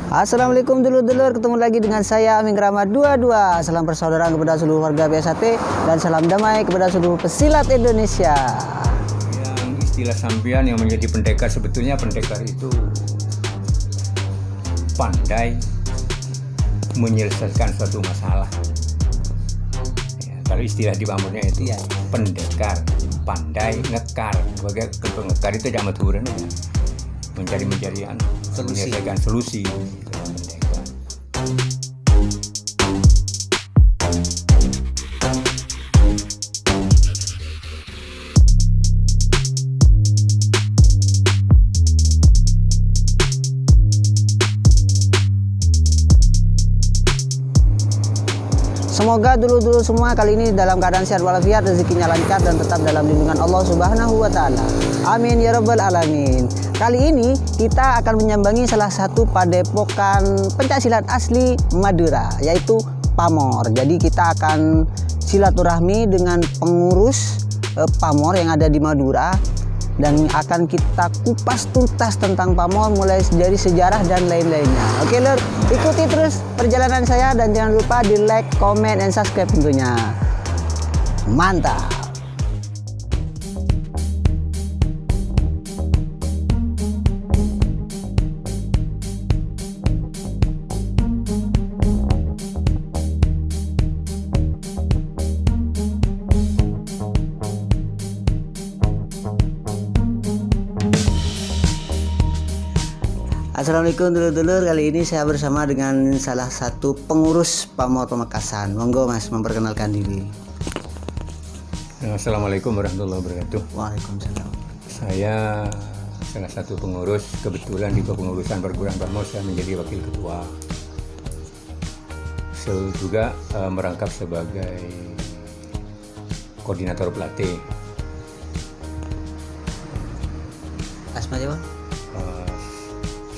Assalamualaikum dulur-dulur, ketemu lagi dengan saya Amin Rama 22. Salam persaudaraan kepada seluruh warga BSAT dan salam damai kepada seluruh pesilat Indonesia. Yang istilah sampean yang menjadi pendekar, sebetulnya pendekar itu pandai menyelesaikan suatu masalah. Ya, kalau istilah di pamornya itu ya, pendekar, pandai ngekar. Sebagai pengekar itu jangan turun ya. Mencari menyelesaikan solusi. Pendekar. Semoga dulur-dulur semua kali ini dalam keadaan sehat walafiat, rezekinya lancar dan tetap dalam lindungan Allah Subhanahu wa taala. Amin ya rabbal alamin. Kali ini kita akan menyambangi salah satu padepokan pencaksilat asli Madura, yaitu Pamor. Jadi kita akan silaturahmi dengan pengurus Pamor yang ada di Madura dan akan kita kupas tuntas tentang Pamor mulai dari sejarah dan lain-lainnya. Oke lur, ikuti terus perjalanan saya dan jangan lupa di like, comment, dan subscribe tentunya. Mantap. Assalamualaikum dulur-dulur, kali ini saya bersama dengan salah satu pengurus Pamor Pamekasan. Monggo Mas memperkenalkan diri. Assalamualaikum warahmatullahi wabarakatuh. Waalaikumsalam. Saya salah satu pengurus, kebetulan di kepengurusan perguruan Pamor saya menjadi wakil ketua. Saya juga merangkap sebagai koordinator pelatih. Asma Jawa?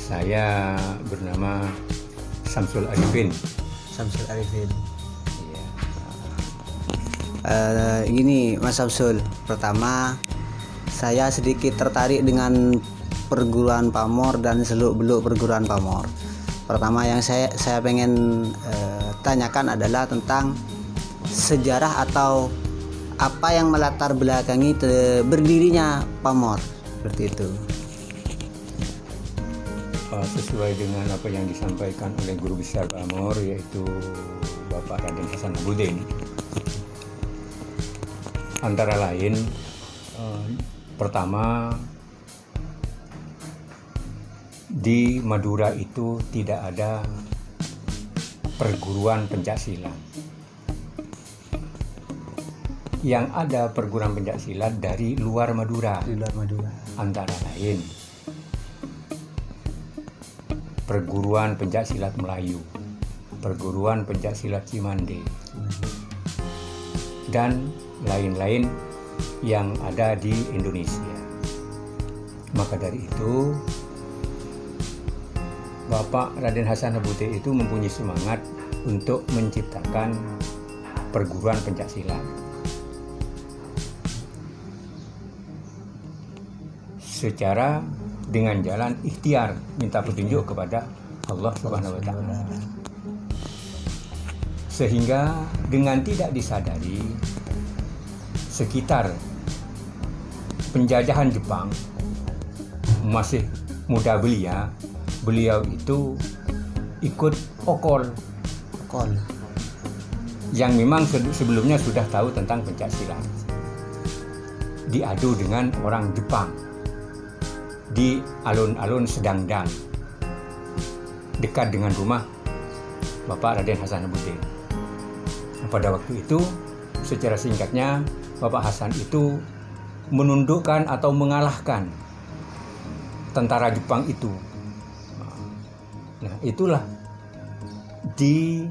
Saya bernama Samsul Arifin. Samsul Arifin. Iya. Gini Mas Samsul, pertama saya sedikit tertarik dengan perguruan Pamor dan seluk-beluk perguruan Pamor. Pertama yang saya pengen tanyakan adalah tentang sejarah atau apa yang melatar belakangi berdirinya Pamor, seperti itu. Sesuai dengan apa yang disampaikan oleh guru besar Pamor, yaitu Bapak Raden Hasan Habudin. Antara lain, pertama, di Madura itu tidak ada perguruan pencaksilat. Yang ada perguruan pencaksilat dari luar Madura. Di luar Madura. Antara lain, Perguruan Pencaksilat Melayu, Perguruan Pencaksilat Cimande, dan lain-lain yang ada di Indonesia. Maka dari itu, Bapak Raden Hasan Habudin itu mempunyai semangat untuk menciptakan perguruan pencaksilat. Secara dengan jalan ikhtiar, minta petunjuk kepada Allah Subhanahu wa taala. Sehingga dengan tidak disadari, sekitar penjajahan Jepang masih muda beliau itu ikut okol yang memang sebelumnya sudah tahu tentang pencaksilat. Diadu dengan orang Jepang di alun-alun Sedangdang, dekat dengan rumah Bapak Raden Hasan Habudin. Pada waktu itu, secara singkatnya, Bapak Hasan itu menundukkan atau mengalahkan tentara Jepang itu. Nah, itulah di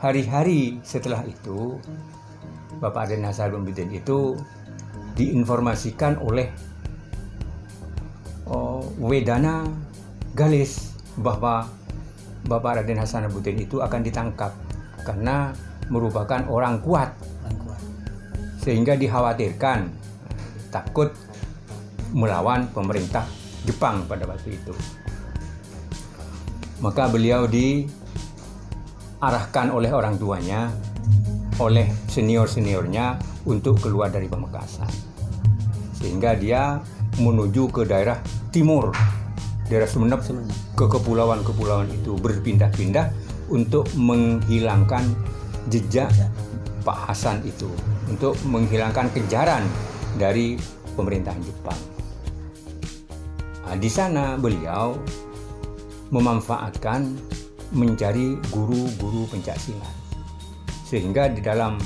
hari-hari setelah itu, Bapak Raden Hasan Habudin itu diinformasikan oleh Wedana Galis bahwa Bapak Raden Hasan Habudin itu akan ditangkap karena merupakan orang kuat. Sehingga dikhawatirkan takut melawan pemerintah Jepang pada waktu itu. Maka beliau diarahkan oleh orang tuanya, oleh senior-seniornya untuk keluar dari Pamekasan. Sehingga dia menuju ke daerah timur, daerah Sumeneb, ke kepulauan-kepulauan itu, berpindah-pindah untuk menghilangkan jejak Pak Hasan itu, untuk menghilangkan kejaran dari pemerintahan Jepang. Nah, di sana beliau memanfaatkan mencari guru-guru pencaksilat, sehingga di dalam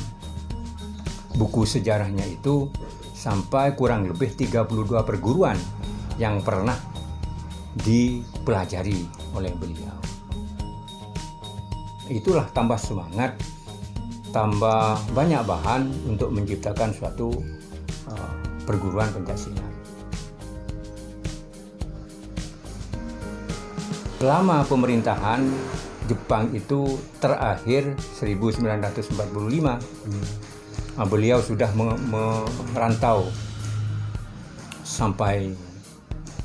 buku sejarahnya itu sampai kurang lebih 32 perguruan yang pernah dipelajari oleh beliau. Itulah tambah semangat, tambah banyak bahan untuk menciptakan suatu perguruan pencaksilat. Selama pemerintahan Jepang itu terakhir 1945, beliau sudah merantau sampai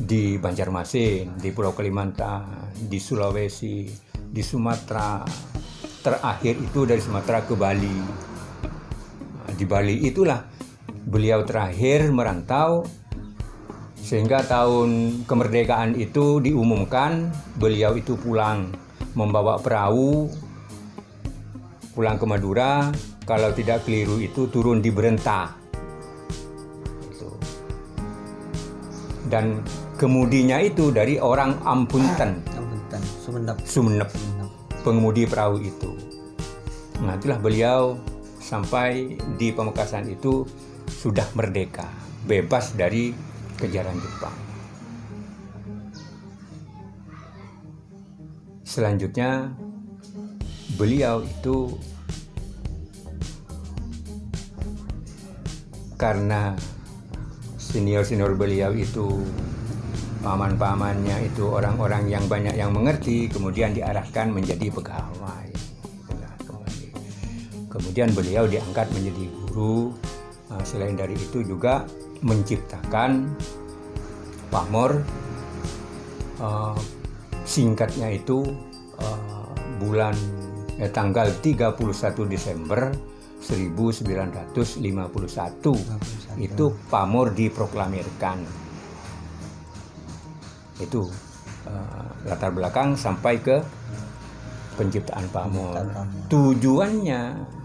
di Banjarmasin, di Pulau Kalimantan, di Sulawesi, di Sumatera. Terakhir itu dari Sumatera ke Bali. Di Bali itulah beliau terakhir merantau, sehingga tahun kemerdekaan itu diumumkan beliau itu pulang membawa perahu pulang ke Madura, kalau tidak keliru itu turun di Brenta. Dan kemudinya itu dari orang Ampunten, Sumeneb, pengemudi perahu itu. Nah, itulah beliau sampai di Pamekasan itu sudah merdeka, bebas dari kejaran Jepang. Selanjutnya beliau itu karena senior-senior beliau itu, paman-pamannya itu orang-orang yang banyak yang mengerti, kemudian diarahkan menjadi pegawai. Kemudian beliau diangkat menjadi guru. Nah, selain dari itu juga menciptakan pamor, singkatnya itu tanggal 31 Desember 1951 itu pamor diproklamirkan. Itu latar belakang sampai ke penciptaan pamor. Tujuannya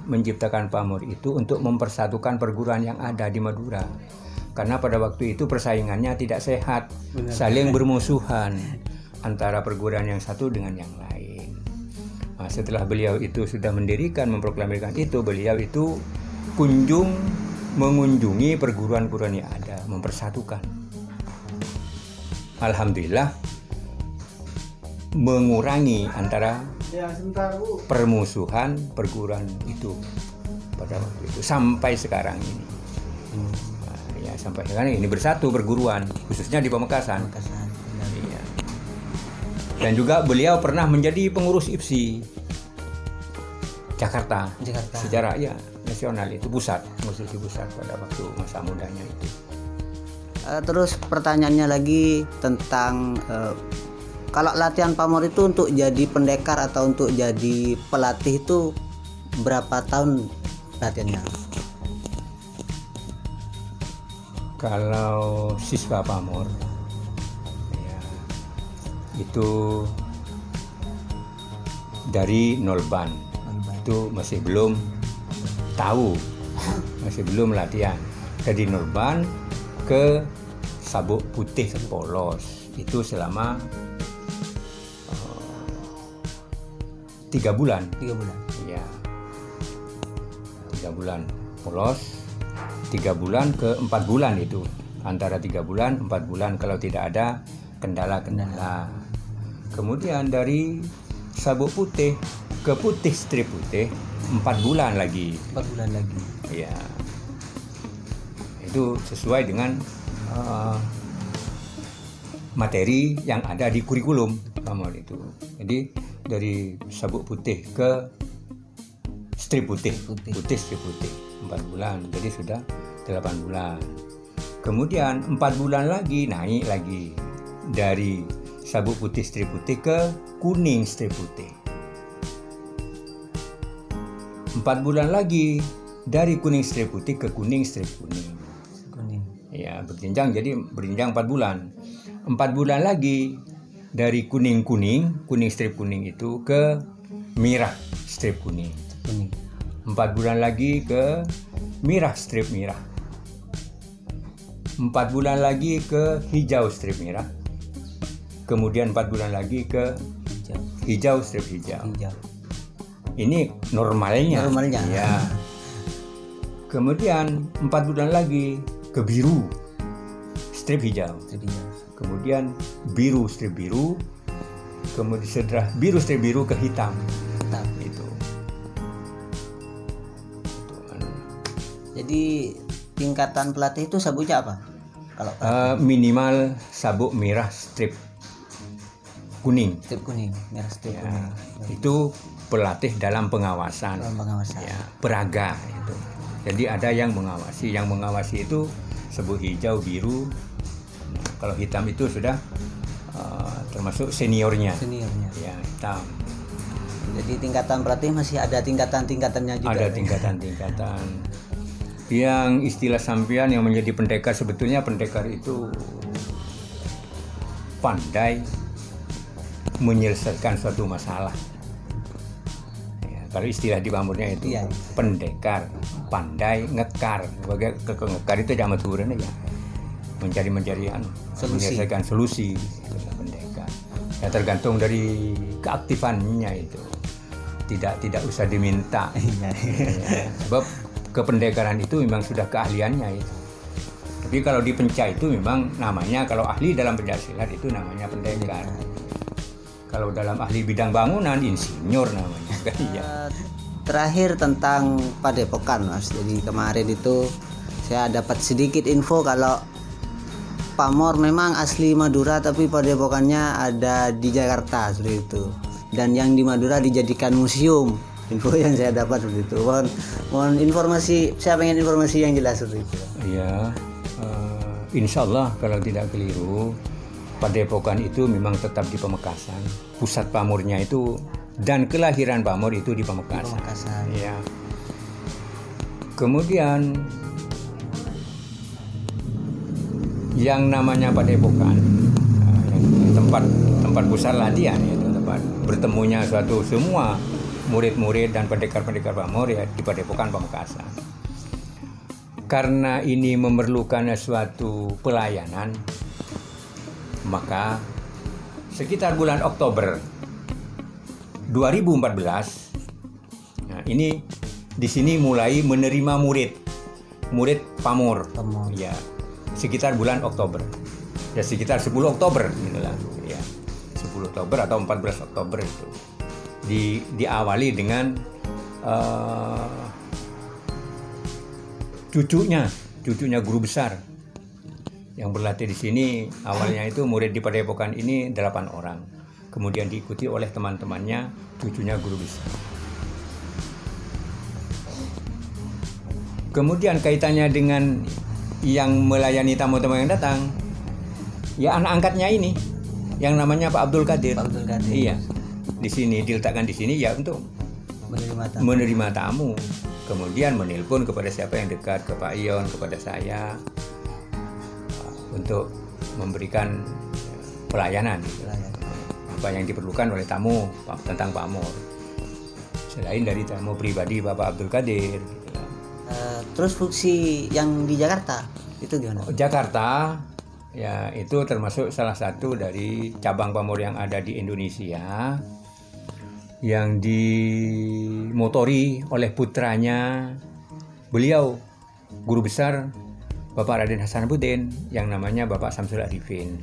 menciptakan pamor itu untuk mempersatukan perguruan yang ada di Madura, karena pada waktu itu persaingannya tidak sehat, saling bermusuhan antara perguruan yang satu dengan yang lain. Nah, setelah beliau itu sudah mendirikan, memproklamirkan itu, beliau itu mengunjungi perguruan-perguruan yang ada, mempersatukan. Alhamdulillah mengurangi antara permusuhan perguruan itu pada waktu itu sampai sekarang ini. Nah, sampai sekarang ini bersatu perguruan, khususnya di Pamekasan. Iya. Dan juga beliau pernah menjadi pengurus IPSI Jakarta. Secara nasional itu pusat, pengurus IPSI pusat pada waktu masa mudanya itu. Terus pertanyaannya lagi tentang kalau latihan pamor itu untuk jadi pendekar atau untuk jadi pelatih itu berapa tahun latihannya? Kalau siswa pamor itu dari Nolban, itu masih belum tahu, masih belum latihan. Dari Nolban ke Sabuk Putih Polos itu selama 3 bulan. Ya, 3 bulan polos, 3 bulan ke 4 bulan itu, antara 3 bulan 4 bulan kalau tidak ada kendala-kendala. Kemudian dari Sabuk Putih ke Putih Strip Putih 4 bulan lagi. Ya, itu sesuai dengan materi yang ada di kurikulum pamor itu. Jadi dari Sabuk Putih ke Strip Putih, Putih Strip Putih 4 bulan, jadi sudah 8 bulan. Kemudian 4 bulan lagi naik lagi dari sabuk putih strip putih ke kuning strip putih. 4 bulan lagi dari kuning strip putih ke kuning strip kuning. Ya, berjenjang, jadi berjenjang 4 bulan. 4 bulan lagi dari kuning strip kuning itu ke merah strip kuning. 4 bulan lagi ke merah strip merah. 4 bulan lagi ke hijau strip merah. Kemudian 4 bulan lagi ke hijau strip hijau. Ini normalnya. Ya. Kemudian 4 bulan lagi ke biru strip hijau. Kemudian biru strip biru. Kemudian setelah biru strip biru ke hitam. Itu. Jadi tingkatan pelatih itu sabuknya apa? Kalau minimal sabuk merah strip kuning. Merah strip Ya, kuning. itu pelatih dalam pengawasan. Ya, peraga itu. Jadi ada yang mengawasi itu sabuk hijau, biru. Nah, kalau hitam itu sudah termasuk seniornya. Ya, hitam. Jadi tingkatan pelatih masih ada tingkatan-tingkatannya juga. Ada tingkatan-tingkatan. Yang istilah sampean yang menjadi pendekar, sebetulnya pendekar itu pandai menyelesaikan suatu masalah. Ya, kalau istilah di pamornya itu pendekar, pandai ngekar. Sebagai ngekar itu jamak turun ya. Mencari menyelesaikan solusi. Itulah pendekar. Ya, tergantung dari keaktifannya itu. Tidak usah diminta. Ya, sebab kependekaran itu memang sudah keahliannya itu. Tapi kalau di penca itu memang namanya, kalau ahli dalam pencaksilat itu namanya pendekar. Kalau dalam ahli bidang bangunan, insinyur namanya. Terakhir tentang Padepokan, Mas. Jadi kemarin itu saya dapat sedikit info kalau pamor memang asli Madura tapi Padepokannya ada di Jakarta seperti itu. Dan yang di Madura dijadikan museum. Info yang saya dapat seperti itu. Mohon informasi, saya pengen informasi yang jelas seperti itu. Iya, insya Allah kalau tidak keliru, Padepokan itu memang tetap di Pamekasan. Pusat pamornya itu dan kelahiran pamor itu di Pamekasan. Ya. Kemudian yang namanya Padepokan, tempat pusat latihan, itu tempat bertemunya suatu semua murid-murid dan pendekar-pendekar pamor ya di Padepokan Pamekasan. Karena ini memerlukan suatu pelayanan, maka sekitar bulan Oktober 2014, nah ini di sini mulai menerima murid pamor. Ya, sekitar bulan Oktober. Ya sekitar 10 Oktober inilah ya. 10 Oktober atau 14 Oktober itu. Diawali dengan cucunya guru besar yang berlatih di sini. Awalnya itu murid di Padepokan ini 8 orang, kemudian diikuti oleh teman-temannya, cucunya guru besar. Kemudian kaitannya dengan yang melayani tamu-tamu yang datang, ya anak angkatnya ini yang namanya Pak Abdul Qadir. Iya. Di sini diletakkan di sini ya untuk menerima tamu. Kemudian menelpon kepada siapa yang dekat, ke Pak Ion, kepada saya untuk memberikan pelayanan. Apa yang diperlukan oleh tamu tentang pamor. Selain dari tamu pribadi Bapak Abdul Qadir. Terus fungsi yang di Jakarta itu gimana? Jakarta ya itu termasuk salah satu dari cabang pamor yang ada di Indonesia, yang dimotori oleh putranya beliau, guru besar Bapak Raden Hasanuddin, yang namanya Bapak Samsul Arifin,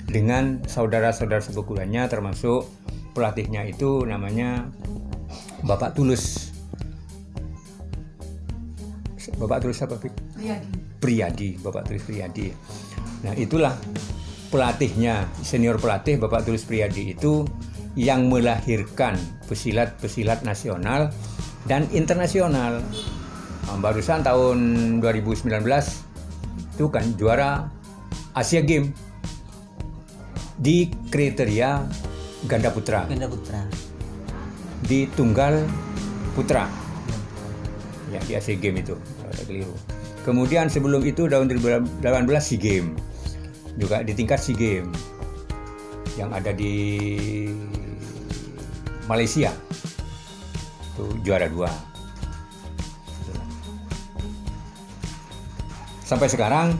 dengan saudara-saudara sepupuannya, termasuk pelatihnya itu namanya Bapak Tulus. Bapak Tulus apa? Priyadi, Bapak Tulus Priyadi. Nah itulah pelatihnya, senior pelatih Bapak Tulus Priyadi itu yang melahirkan pesilat nasional dan internasional. Barusan tahun 2019 itu kan juara Asia Games di kriteria ganda putra, Ganda putra. di tunggal putra. Ya, di Asian Games itu, kalau ada keliru. Kemudian sebelum itu tahun 2018 SEA Games. Juga di tingkat SEA Games yang ada di Malaysia. Itu juara 2. Sampai sekarang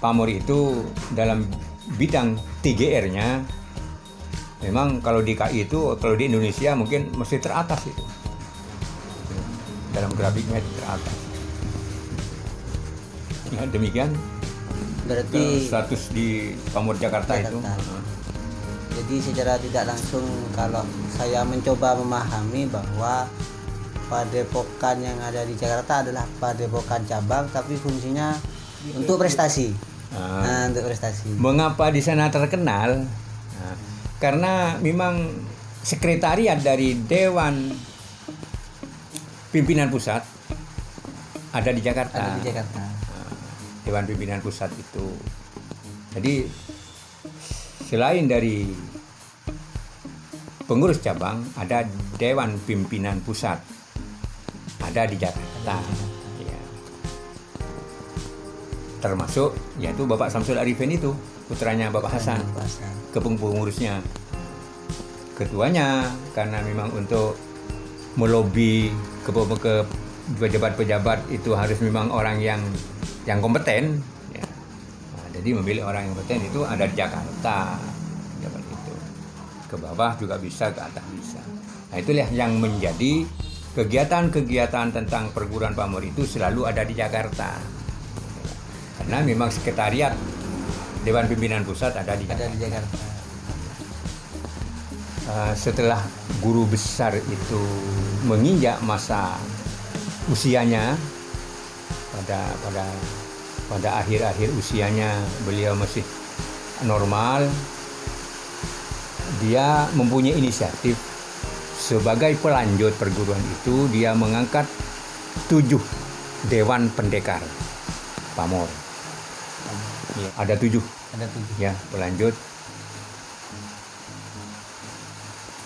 pamor itu dalam bidang TGR-nya memang kalau di KI itu, kalau di Indonesia mungkin masih teratas itu. Dalam grafiknya teratas. Ya, demikian Berarti status di Pamor Jakarta itu. jadi secara tidak langsung kalau saya mencoba memahami bahwa padepokan yang ada di Jakarta adalah padepokan cabang tapi fungsinya untuk prestasi. Nah, untuk prestasi. Mengapa di sana terkenal? Nah, karena memang sekretariat dari Dewan Pimpinan Pusat ada di Jakarta. Ada di Jakarta. Dewan Pimpinan Pusat itu. Jadi selain dari pengurus cabang, ada Dewan Pimpinan Pusat ada di Jakarta. Ya. Termasuk yaitu Bapak Samsul Arifin itu, putranya Bapak Hasan, kepengurusnya. Ketuanya karena memang untuk melobi ke pejabat-pejabat itu harus memang orang yang kompeten, ya. Nah, jadi memilih orang yang kompeten itu ada di Jakarta, pejabat itu. Ke bawah juga bisa, ke atas bisa. Nah, itulah yang menjadi kegiatan-kegiatan tentang perguruan pamor itu selalu ada di Jakarta. Karena memang sekretariat Dewan Pimpinan Pusat ada di Jakarta. Setelah guru besar itu menginjak masa usianya, pada akhir-akhir usianya beliau masih normal, dia mempunyai inisiatif sebagai pelanjut perguruan itu. Dia mengangkat 7 dewan pendekar pamor. Ya, ada 7 ya pelanjut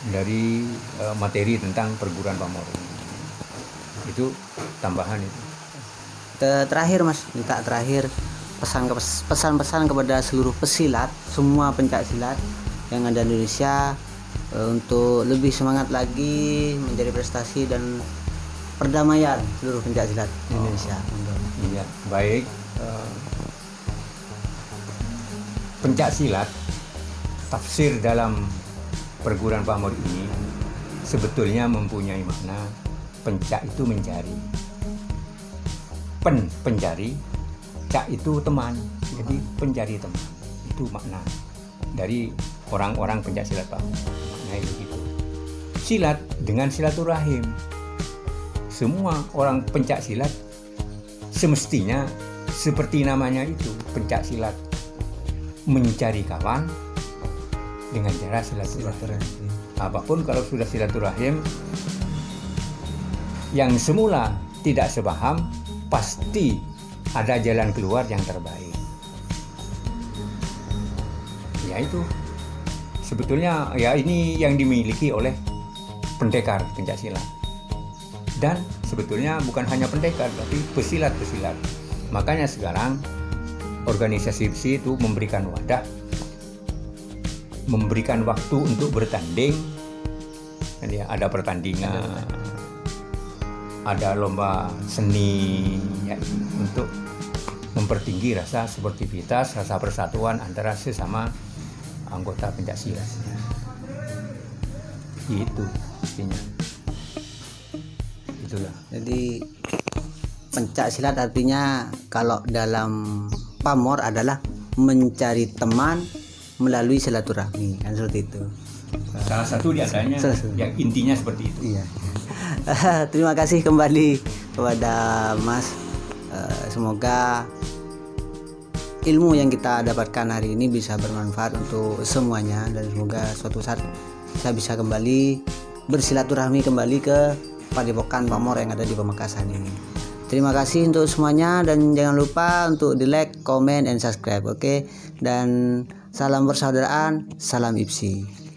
dari materi tentang perguruan pamor. Itu tambahan itu. Terakhir Mas, minta terakhir pesan-pesan kepada seluruh pesilat, semua pencak silat yang ada di Indonesia untuk lebih semangat lagi mencari prestasi dan perdamaian seluruh pencak silat di Indonesia. Iya, baik. Pencak silat, tafsir dalam perguruan pamor ini sebetulnya mempunyai makna. Pencak itu mencari, pencari, cak itu teman, jadi pencari teman, itu makna dari orang-orang pencak silat pamor. Maknanya begitu. Silat dengan silaturahim, semua orang pencak silat semestinya seperti namanya itu, pencak silat, mencari kawan dengan cara silaturahim. Apapun kalau sudah silaturahim, yang semula tidak sepaham pasti ada jalan keluar yang terbaik. Ya itu sebetulnya ya ini yang dimiliki oleh pendekar pencak silat. Dan sebetulnya bukan hanya pendekar tapi pesilat-pesilat. Makanya sekarang organisasi PSI itu memberikan wadah, memberikan waktu untuk bertanding. Dan ya, ada pertandingan, ada lomba seni ya, untuk mempertinggi rasa sportivitas, rasa persatuan antara sesama anggota pencak silat. Itu pastinya. Itulah. Jadi pencak silat artinya kalau dalam pamor adalah mencari teman melalui silaturahmi, kan seperti itu. Salah satu di antaranya yang intinya seperti itu. Iya. Terima kasih kembali kepada Mas. Semoga ilmu yang kita dapatkan hari ini bisa bermanfaat untuk semuanya dan semoga suatu saat saya bisa kembali bersilaturahmi kembali ke Padepokan Pamor yang ada di Pamekasan ini. Terima kasih untuk semuanya dan jangan lupa untuk di like, comment, and subscribe. Oke. Dan salam persaudaraan, salam IPSI.